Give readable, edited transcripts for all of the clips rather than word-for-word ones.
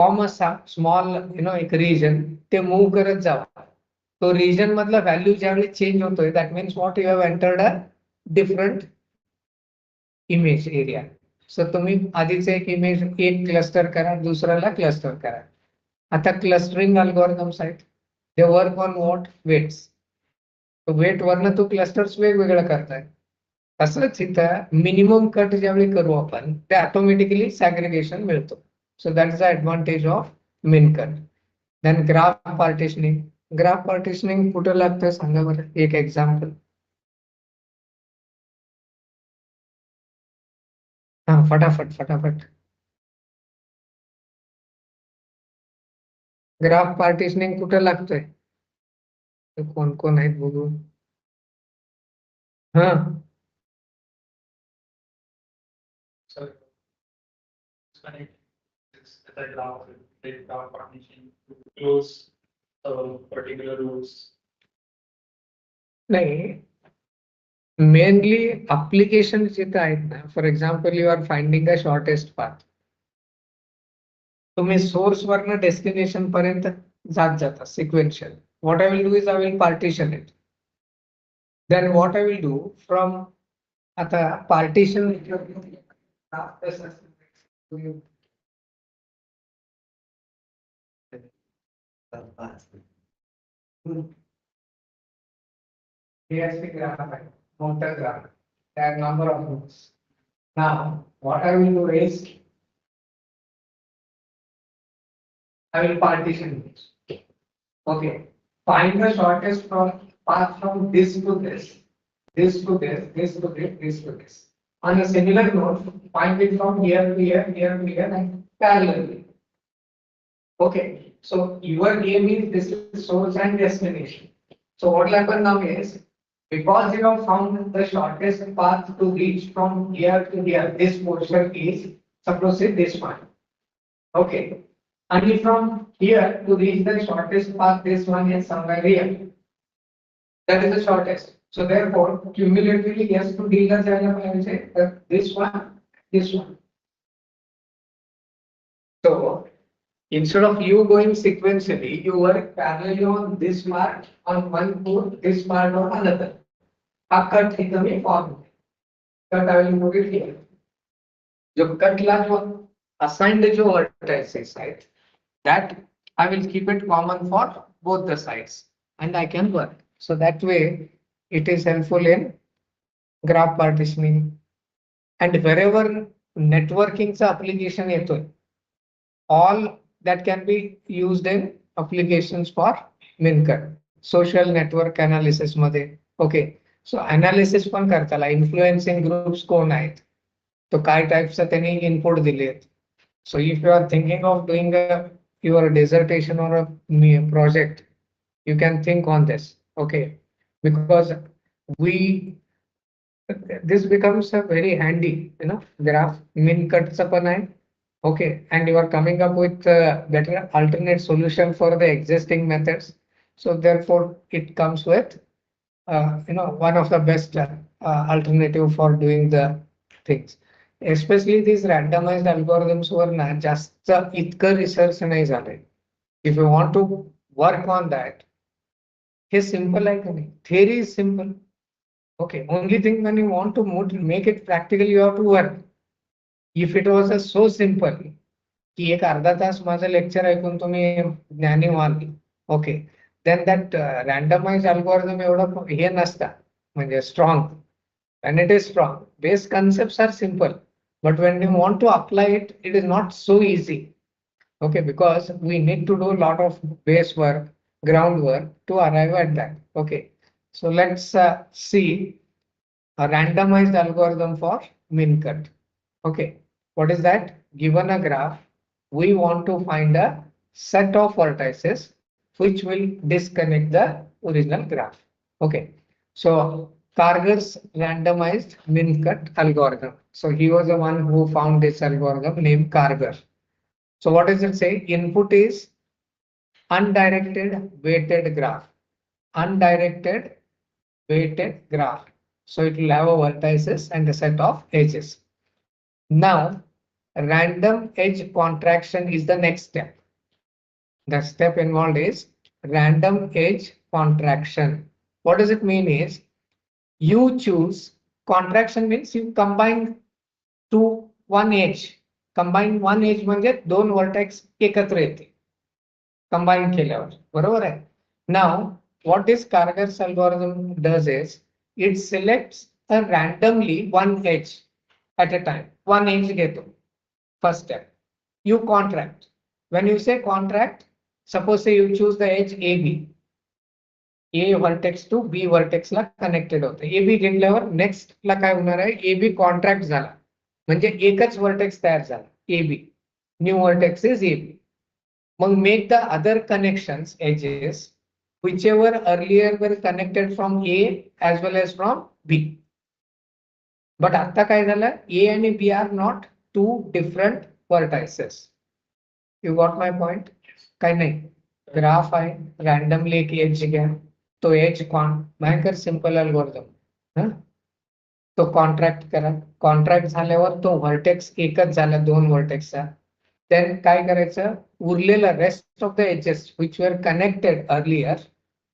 Form असा small एक region ते मूव्ह करत जावा. तो रिजन मधला व्हॅल्यू ज्यावेळी चेंज होतोय that means what you have entered a different image area. So तुम्ही आधीच एक इमेज एक क्लस्टर करा, दुसऱ्याला क्लस्टर करा. आता क्लस्टरिंग अल्गोरिथम्स आहेत, they work on what weights. Weight वरनं तो क्लस्टर्स वेगवेगळं करताय. तसंच इथं मिनिमम कट ज्यावेळी करू आपण ते ऑटोमॅटिकली सॅग्रिगेशन मिळतो. So that is the advantage of min cut. Then graph partitioning. Graph partitioning कुठं लागतं सांगा बरं एक एक्झाम्पल. हा फटाफट फटाफट. ग्राफ पार्टिशनिंग कुठं लागतोय? कोण कोण आहेत बघू. हा So connect this the graph with the graph partition to close particular rows. नाही, मेनली अप्लिकेशन जिथं आहेत ना, for example you are finding a shortest path. तुम्ही सोर्स वरनं डेस्टिनेशन पर्यंत जात जाता sequential. What I will do is I will partition it. Then what I will do from आता partition here's the graph, motor graph, there are number of nodes. Now, what I will do is, I will partition this. Okay, find the shortest path from this to this, this to this, this to this, this to this. On a similar node, find it from here to here, here to here, and parallelly. Okay, so your game is this is source and destination. So what will happen now is, because you have found the shortest path to reach from here to here, this portion is, suppose say this one. Okay. And from here to reach the shortest path, this one is somewhere here. That is the shortest. So therefore, cumulatively, yes, to deal the I will say that this one, this one. So instead of you going sequentially, you work parallelly on this part on one port, this part on another. A cut in the form. Cut I will move it here. जो cut ला जो assigned जो vertices right, that I will keep it common for both the sides and I can work. So that way it is helpful in graph partitioning. And wherever networking application येतोय, all that can be used in applications for MinCut. Social network analysis मध्ये. Okay. So analysis पण Kartala influencing groups कोण आहेत, तो काय टाइपचा त्यांनी input दिलेत. So if you are thinking of doing your dissertation or a project, you can think on this. Okay, because this becomes a very handy graph. MinCut चा पण आहे. Okay, and you are coming up with better alternate solution for the existing methods. So therefore, it comes with one of the best alternative for doing the things. Especially these randomized algorithms वर ना जास्त इतकं research नाही झालंय. If you want to work on that, hey simple आहे का नाही? Theory is simple. Okay, only thing when you want to make it practical, you have to work. If it was so simple, की एक अर्धा तास माझं lecture ऐकून तुम्ही ज्ञानी व्हाल, okay, then that randomized algorithm एवढं हे नसतं म्हणजे strong. And it is strong. Base concepts are simple, but when you want to apply it, it is not so easy. Okay, because we need to do a lot of base work, groundwork to arrive at that. Okay, so let's see a randomized algorithm for MinCut. Okay, what is that? Given a graph, we want to find a set of vertices which will disconnect the original graph. Okay, so Kargar's randomized MinCut algorithm. So he was the one who found this algorithm named Kargar. So what does it say? Input is undirected weighted graph. Undirected weighted graph. So it will have a vertices and a set of edges. Now random edge contraction is the next step. The step involved is random edge contraction. What does it mean is you choose contraction means you combine to one edge. Combine one edge म्हणजे दोन vertex एकत्र येते. Combine केल्यावर बरोबर आहे. Now what this Kargar's algorithm does is it selects a randomly one edge at a time. One edge घेतो. First step. You contract. When you say contract, suppose say you choose the edge AB. A vertex to B vertex La connected होते. AB घेतल्यावर next ला काय होणार आहे? AB contract झाला. म्हणजे एकच vertex तयार झाला. AB. New vertex is AB. Mug make the other connections edges whichever earlier were connected from A as well as from B. But आता काय झालं? A आणि B are not two different vertices. You got my point? काय नाही. Graph आहे, randomly एक as घ्या, तो एज भयंकर सिंपल अल्गोरिदम. तो कॉन्ट्रॅक्ट करा. कॉन्ट्रॅक्ट झाल्यावर तो व्हर्टेक्स एकच झाला दोन व्हर्टेक्सचा. देन काय करायचं? उरलेला rest of the edges which were connected earlier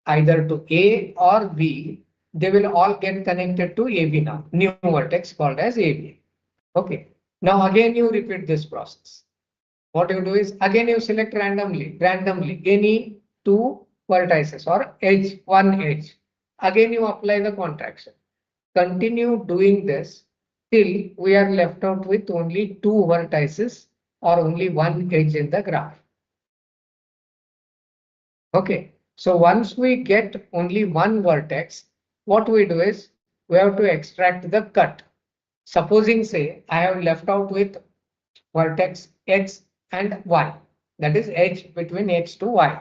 either to A or B, they will all get connected to AB now. New vertex called as AB. Okay. Now again you repeat this process. What you do is again you select randomly any two vertices or edge, one edge. Again you apply the contraction. Continue doing this till we are left out with only two vertices or only one edge in the graph. Okay. So once we get only one vertex, what we do is we have to extract the cut. Supposing say I have left out with vertex X and Y, that is edge between X to Y.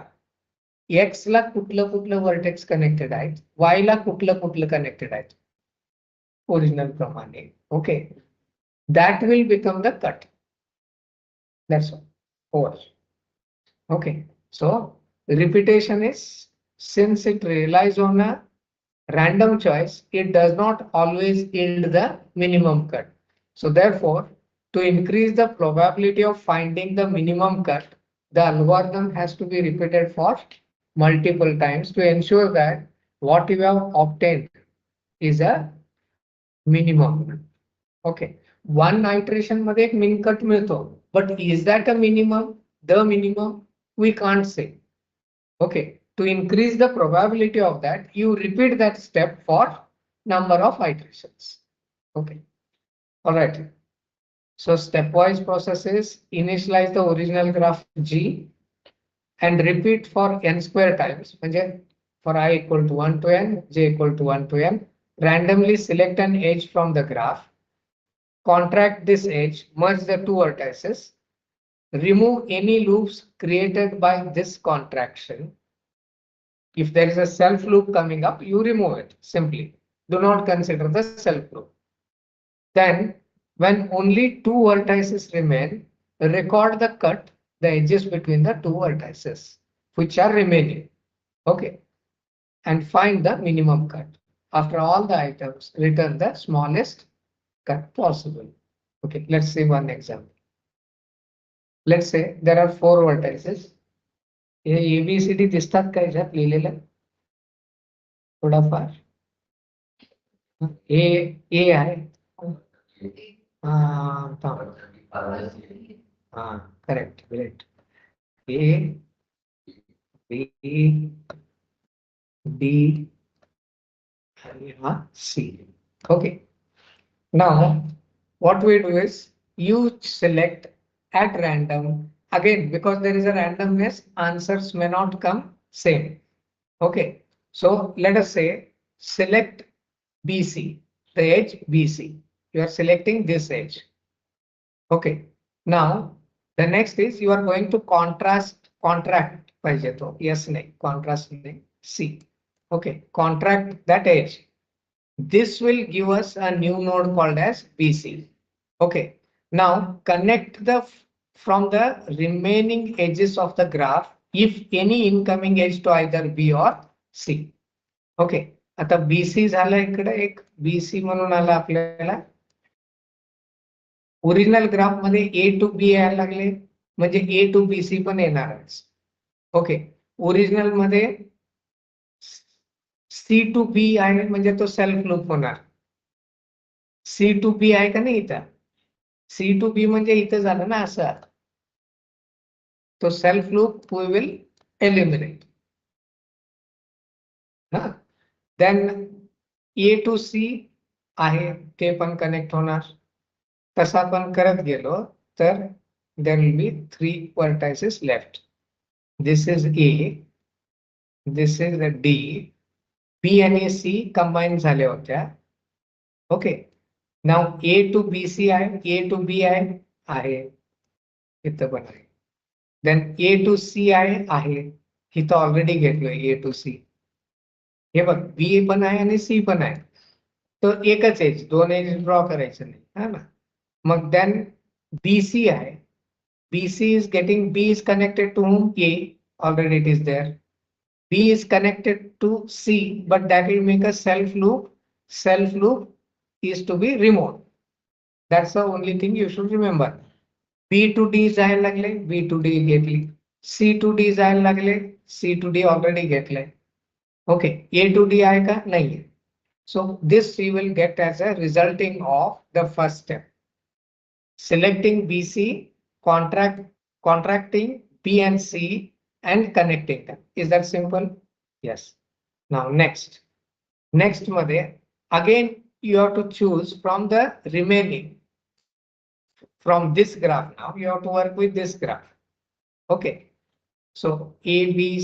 X ला कुठलं vertex connected आहेत, Y ला कुठलं connected आहेत, original प्रमाणे. Okay, that will become the cut. That's all. Over. Okay, so repetition is, since it relies on a random choice, it does not always yield the minimum cut. So therefore, to increase the probability of finding the minimum cut, the algorithm has to be repeated for multiple times to ensure that what you have obtained is a minimum. Okay, one iteration मध्ये एक min cut मिळतो, but is that a minimum? The minimum? We can't say. Okay, to increase the probability of that, you repeat that step for number of iterations. Okay, all right. So stepwise process is initialize the original graph G and repeat for n square times. For I equal to 1 to n, j equal to 1 to n, randomly select an edge from the graph, contract this edge, merge the two vertices, remove any loops created by this contraction. If there is a self loop coming up, you remove it simply. Do not consider the self loop. Then, when only two vertices remain, record the cut, the edges between the two vertices, which are remaining. Okay. And find the minimum cut. After all the items, return the smallest cut possible. Okay, let's see one example. Let's say there are four vertices. Hey ABCD दिसतात का याच्यात लिहिलेलं थोडाफार? A आहे. Correct, great. A, B, D, C. Okay. Now what we do is you select at random. Again, because there is a randomness, answers may not come same. Okay, so let us say select BC, the edge BC. You are selecting this edge. Okay, now the next is you are going to contract पाहिजे तो. Yes, नहीं, contrast नहीं, C. Okay, contract that edge. This will give us a new node called as BC. Okay, now connect the from the remaining edges of the graph if any incoming edge to either B or C. Okay, आता BC झाला इकडे एक BC म्हणून आला आपल्याला. Original graph मध्ये ए to be यायला लागले म्हणजे ए टू बी सी पण येणारच. ओके, ओरिजिनल मध्ये सी टू बी आहे म्हणजे तो सेल्फ लूप होणार. सी टू बी आहे का नाही इथं, सी टू बी म्हणजे इथं झालं ना असं, तो self loop we will eliminate. Then A to C आहे ते पण कनेक्ट होणार. तसा पण करत गेलो तर there will be 3 vertices left. This is A, this is D. B आणि C कंबाईन झाल्या होत्या. ओके, नाव A टू बी सी आहे, A टू बी आहे इथं पण आहे. देन A टू C आहे इथं ऑलरेडी घेतलोय A टू C. हे बघ बी पण आहे आणि सी पण आहे, तो एकच एज, दोन एज ड्रॉ करायचं नाही, हा ना. मग देन BC आहे, BC is getting, B is connected to whom? A, already it is there. B is connected to C, but that will make a self loop. Self loop is to be removed. That's the only thing you should remember. B to D जायला लागले, B to D घेतली. C to D जायला लागले, C to D already घेतलंय. Okay, A to D आहे का? नाही. So this we will get as a resulting of the first step. Selecting BC, contracting B and C and connecting them. Is that simple? Yes. Now next मध्ये again you have to choose from the remaining, from this graph. Now you have to work with this graph. Okay, so A, B,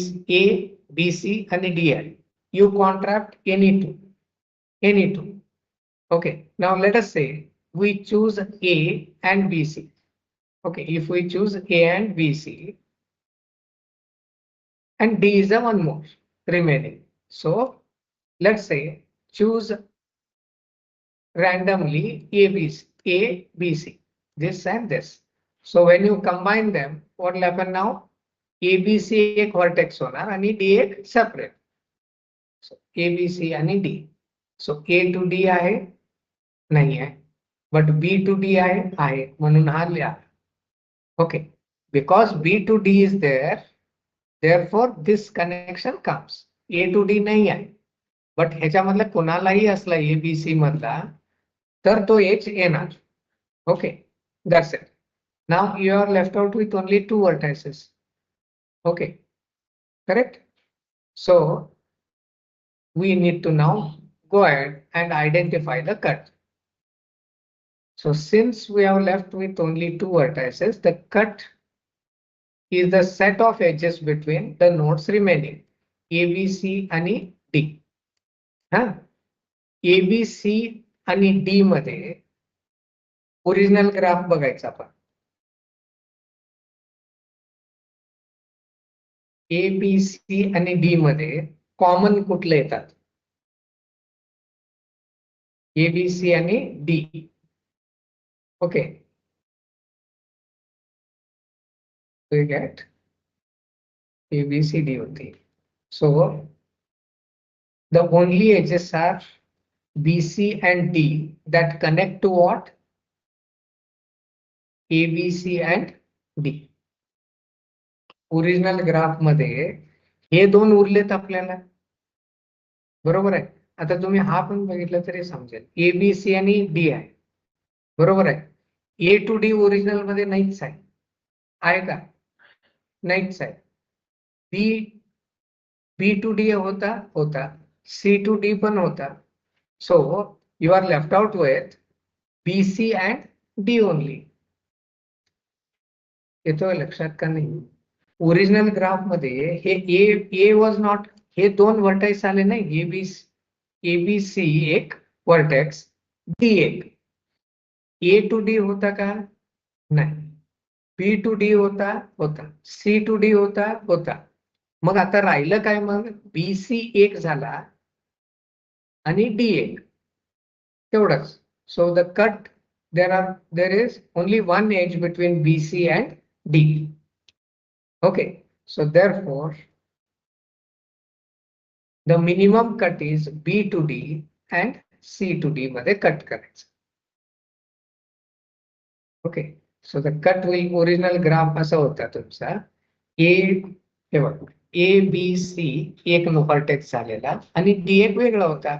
C and D. You contract any two. Okay, now let us say we choose A and BC. Okay, if we choose A and BC and D is the one more remaining. So let's say choose randomly A, B, C, this and this. So when you combine them, what will happen now? A, B, C एक vertex होणार आणि D एक separate. So A, B, C आणि D. So A to D आहे, नाही आहे, but B to D आहे म्हणून हा लिहा. Okay, because B to D is there, therefore this connection comes. A to D नाही आहे, but ह्याच्यामधला कोणालाही असला ABC मधला तर तो एज येणार. Okay, that's it. Now you are left out with only 2 vertices. Okay, correct? So we need to now go ahead and identify the cut. So since we have left with only 2 vertices, the cut is the set of edges between the nodes remaining ABC आणि D. ABC आणि D मध्ये original graph बघायचा आपण. ABC आणि D मध्ये common कुठले येतात? ABC आणि D. Okay, we get ABCD होती. So the only edges are BC and D that connect to what? ABC and D. Original graph मध्ये हे दोन उरलेत आपल्याला, बरोबर आहे. आता तुम्ही हा पण बघितलं तरी समजेल, ABC आणि D आहे, बरोबर आहे. A to D ओरिजिनल मध्ये नाहीच आहे का? नाहीच आहे. B to D होता, C to D पण होता. So you are left out with BC and D only. येतोय लक्षात का नाही? ओरिजिनल ग्राफ मध्ये हे A was not, हे दोन वर्टेक्स आले नाही, ABC एक वर्टेक्स, D एक. A to D होता का? नाही. B to D होता, C to D होता. मग आता राहिलं काय? मग BC एक झाला आणि D एक, तेवढंच. So the cut, there is only one edge between BC and D. Okay, so therefore the minimum cut is B to D and C to D मध्ये कट करायचं. Okay. So the cut will original graph असा होता तुमचा ए, हे बघ, A B C एक vertex झालेला आणि D एक वेगळा होता.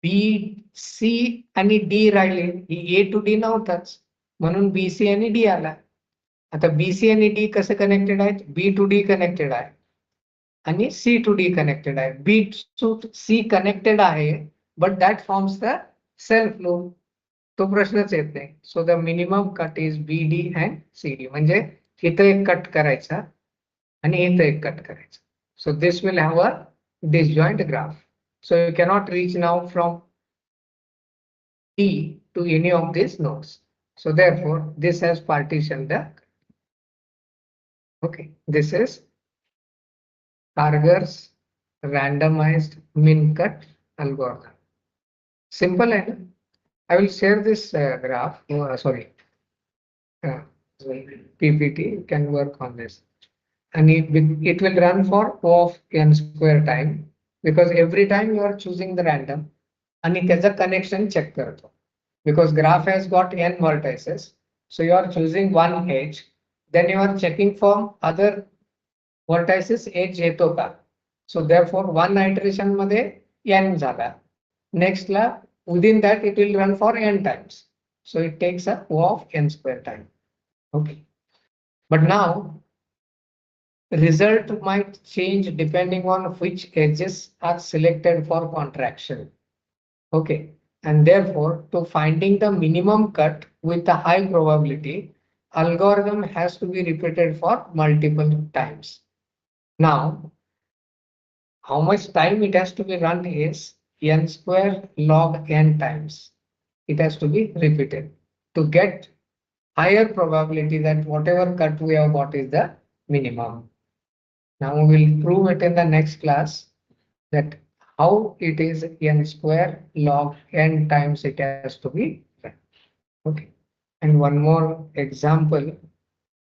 बी सी आणि डी राहिले, ए टू डी नव्हताच, म्हणून बी सी आणि डी आला. आता बी सी आणि डी कसे कनेक्टेड आहेत? बी टू डी कनेक्टेड आहे आणि सी टू डी कनेक्टेड आहे. बी टू सी कनेक्टेड आहे, but that forms the self loop. तो प्रश्नच येत नाही. So the minimum cut is B D and C D. म्हणजे इथं एक कट करायचा आणि इथं एक कट करायचा. So this will have a disjoint graph. So you cannot reach now from D to any of these nodes. So therefore, this has partitioned the. Okay, this is Kargar's randomized min cut algorithm. Simple, eh? I will share this graph. Sorry, uh, PPT. You can work on this, and it will run for O of n square time, because every time you are choosing the random, आणि त्याचं connection check करतो. Because graph has got n vertices, so you are choosing one edge, then you are checking for other vertices edge येतो का. So therefore one iteration मध्ये n झाला. Next La within that it will run for n times. So it takes a O of n square time. Okay. But now result might change depending on which edges are selected for contraction. Okay. And therefore, to finding the minimum cut with a high probability, algorithm has to be repeated for multiple times. Now, how much time it has to be run is n square log n times. It has to be repeated to get higher probability that whatever cut we have got is the minimum. Now we will prove it in the next class that how it is n square log n times it has to be done. Okay. And one more example,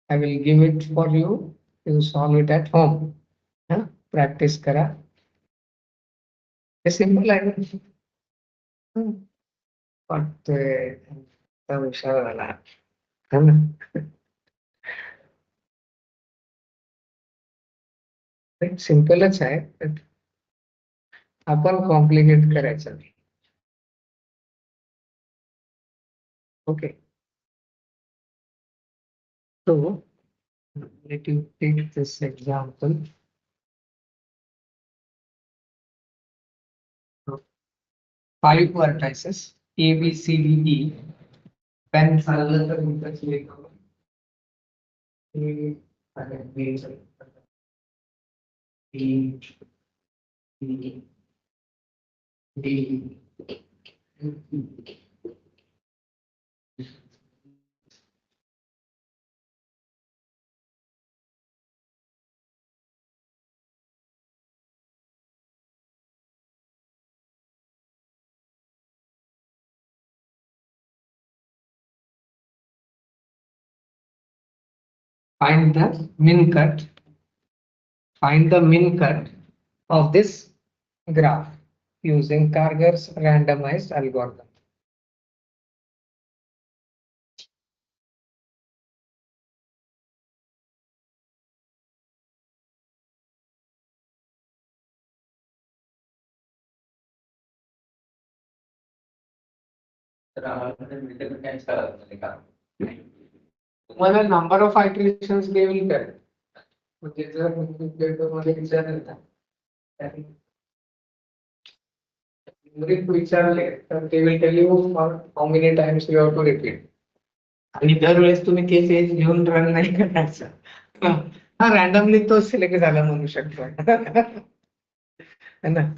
I will give it for you. You solve it at home. Practice kara. It's simple, I know. But सिंपलच आहे, आपण complicate करायचं नाही. Okay. So let you take this example. Five vertices A, B, C, D, E. Pen चाललं तर इथंच लिहितो. A आणि B, E, D, D, find the min cut. Find the min cut of this graph using Kargar's randomized algorithm. तुम्हाला number of iterations देईल काय, म्हणजे जर तुम्हाला विचारलं विचारले तर ते will tell you how many times you have to repeat. आणि दरवेळेस तुम्ही तेच एज घेऊन रन नाही करायचं. हा रॅन्डमली तो सिलेक्ट झाला म्हणू शकतो. है ना.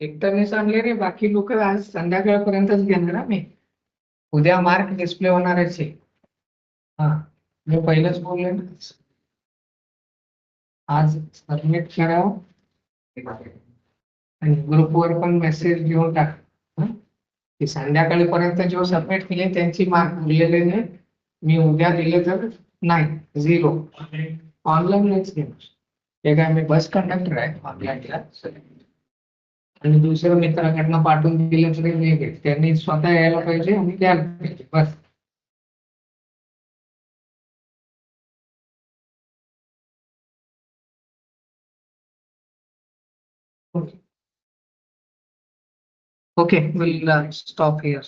एकट्यानेच आणले रे, बाकी लोक आज संध्याकाळपर्यंतच घेणार ना मी. उद्या मार्क डिस्प्ले होणारच आहे. हा, मी पहिलंच बोलले ना. आज सबमिट करा आणि ग्रुपवर पण मेसेज घेऊन टाक, हं? की संध्याकाळपर्यंत जो सबमिट केले त्यांची मार्क उरलेले नाही. मी उद्या दिले तर नाही, 0 ऑनलाईनच घेणार. ते काय मी बस कंडक्टर आहे ऑनलाईनला. आणि दुसऱ्या मित्राकडनं पाठवून दिलं तरी नाही घेत. त्यांनी स्वतः यायला पाहिजे आणि द्यायला पाहिजे बस. Okay, we'll stop here.